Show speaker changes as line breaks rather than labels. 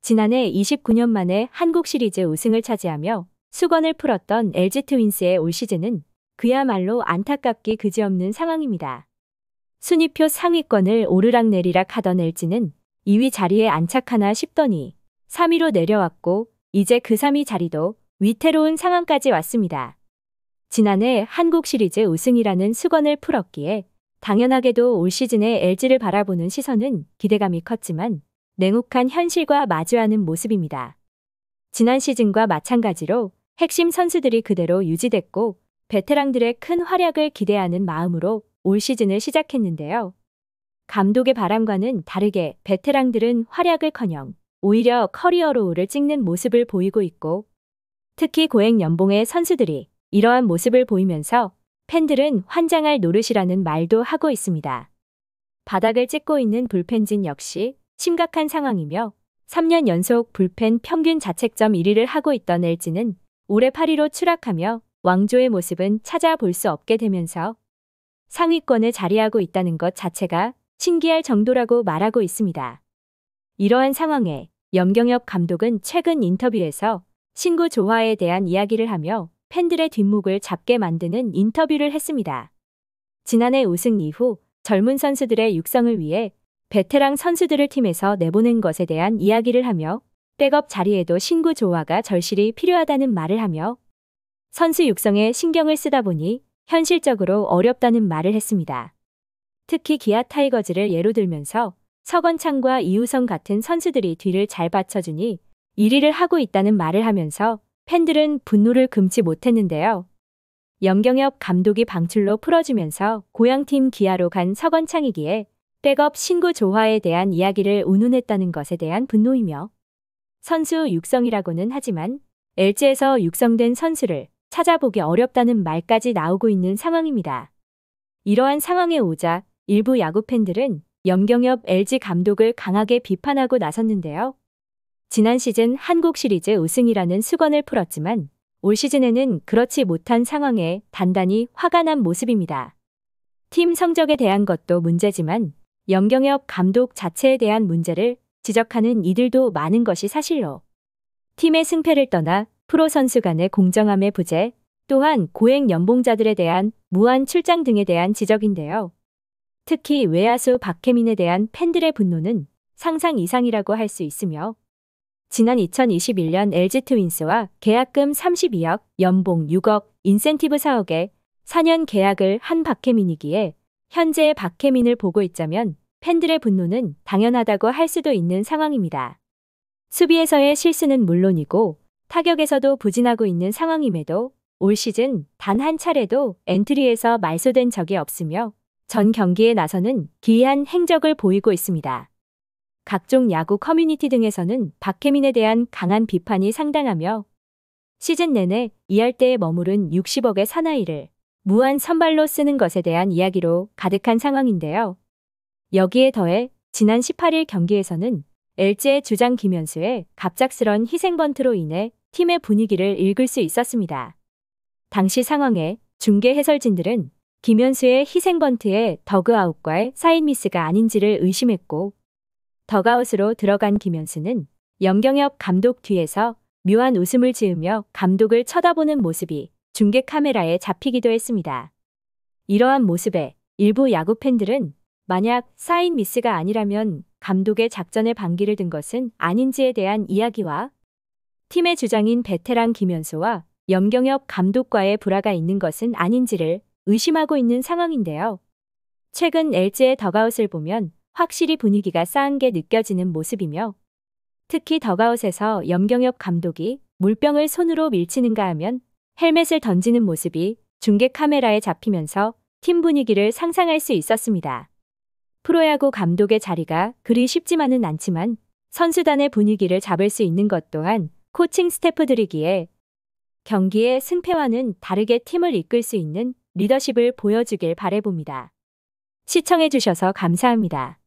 지난해 29년 만에 한국 시리즈 우승을 차지하며 수건을 풀었던 LG 트윈스의 올 시즌은 그야말로 안타깝기 그지없는 상황입니다. 순위표 상위권을 오르락내리락 하던 LG는 2위 자리에 안착하나 싶더니 3위로 내려왔고 이제 그 3위 자리도 위태로운 상황까지 왔습니다. 지난해 한국 시리즈 우승이라는 수건을 풀었기에 당연하게도 올 시즌의 LG를 바라보는 시선은 기대감이 컸지만 냉혹한 현실과 마주하는 모습입니다. 지난 시즌과 마찬가지로 핵심 선수들이 그대로 유지됐고 베테랑들의 큰 활약을 기대하는 마음으로 올 시즌을 시작했는데요. 감독의 바람과는 다르게 베테랑들은 활약을커녕 오히려 커리어로우를 찍는 모습을 보이고 있고 특히 고액 연봉의 선수들이 이러한 모습을 보이면서 팬들은 환장할 노릇이라는 말도 하고 있습니다. 바닥을 찍고 있는 불펜진 역시 심각한 상황이며 3년 연속 불펜 평균 자책점 1위를 하고 있던 LG는 올해 8위로 추락하며 왕조의 모습은 찾아볼 수 없게 되면서 상위권에 자리하고 있다는 것 자체가 신기할 정도라고 말하고 있습니다. 이러한 상황에 염경엽 감독은 최근 인터뷰에서 신구 조화에 대한 이야기를 하며 팬들의 뒷목을 잡게 만드는 인터뷰를 했습니다. 지난해 우승 이후 젊은 선수들의 육성을 위해 베테랑 선수들을 팀에서 내보낸 것에 대한 이야기를 하며 백업 자리에도 신구 조화가 절실히 필요하다는 말을 하며 선수 육성에 신경을 쓰다 보니 현실적으로 어렵다는 말을 했습니다. 특히 기아 타이거즈를 예로 들면서 서건창과 이우성 같은 선수들이 뒤를 잘 받쳐주니 1위를 하고 있다는 말을 하면서 팬들은 분노를 금치 못했는데요. 염경엽 감독이 방출로 풀어주면서 고향팀 기아로 간 서건창이기에 백업 신구 조화에 대한 이야기를 운운했다는 것에 대한 분노이며 선수 육성이라고는 하지만 LG에서 육성된 선수를 찾아보기 어렵다는 말까지 나오고 있는 상황입니다. 이러한 상황에 오자 일부 야구 팬들은 염경엽 LG 감독을 강하게 비판하고 나섰는데요. 지난 시즌 한국 시리즈 우승이라는 수건을 풀었지만 올 시즌에는 그렇지 못한 상황에 단단히 화가 난 모습입니다. 팀 성적에 대한 것도 문제지만 염경엽 감독 자체에 대한 문제를 지적하는 이들도 많은 것이 사실로 팀의 승패를 떠나 프로 선수 간의 공정함의 부재, 또한 고액 연봉자들에 대한 무한 출장 등에 대한 지적인데요. 특히 외야수 박혜민에 대한 팬들의 분노는 상상 이상이라고 할 수 있으며 지난 2021년 LG 트윈스와 계약금 32억, 연봉 6억, 인센티브 4억에 4년 계약을 한 박혜민이기에 현재의 박혜민을 보고 있자면 팬들의 분노는 당연하다고 할 수도 있는 상황입니다. 수비에서의 실수는 물론이고 타격에서도 부진하고 있는 상황임에도 올 시즌 단 한 차례도 엔트리에서 말소된 적이 없으며 전 경기에 나서는 기이한 행적을 보이고 있습니다. 각종 야구 커뮤니티 등에서는 박혜민에 대한 강한 비판이 상당하며 시즌 내내 2할대에 머무른 60억의 사나이를 무한 선발로 쓰는 것에 대한 이야기로 가득한 상황인데요. 여기에 더해 지난 18일 경기에서는 LG의 주장 김현수의 갑작스런 희생번트로 인해 팀의 분위기를 읽을 수 있었습니다. 당시 상황에 중계 해설진들은 김현수의 희생번트의 더그아웃과의 사인 미스가 아닌지를 의심했고 더그아웃으로 들어간 김현수는 염경엽 감독 뒤에서 묘한 웃음을 지으며 감독을 쳐다보는 모습이 중계 카메라에 잡히기도 했습니다. 이러한 모습에 일부 야구 팬들은 만약 사인 미스가 아니라면 감독의 작전에 반기를 든 것은 아닌지에 대한 이야기와 팀의 주장인 베테랑 김현수와 염경엽 감독과의 불화가 있는 것은 아닌지를 의심하고 있는 상황인데요. 최근 LG의 더그아웃을 보면 확실히 분위기가 싸한 게 느껴지는 모습이며 특히 더그아웃에서 염경엽 감독이 물병을 손으로 밀치는가 하면 헬멧을 던지는 모습이 중계 카메라에 잡히면서 팀 분위기를 상상할 수 있었습니다. 프로야구 감독의 자리가 그리 쉽지만은 않지만 선수단의 분위기를 잡을 수 있는 것 또한 코칭 스태프들이기에 경기의 승패와는 다르게 팀을 이끌 수 있는 리더십을 보여주길 바라봅니다. 시청해주셔서 감사합니다.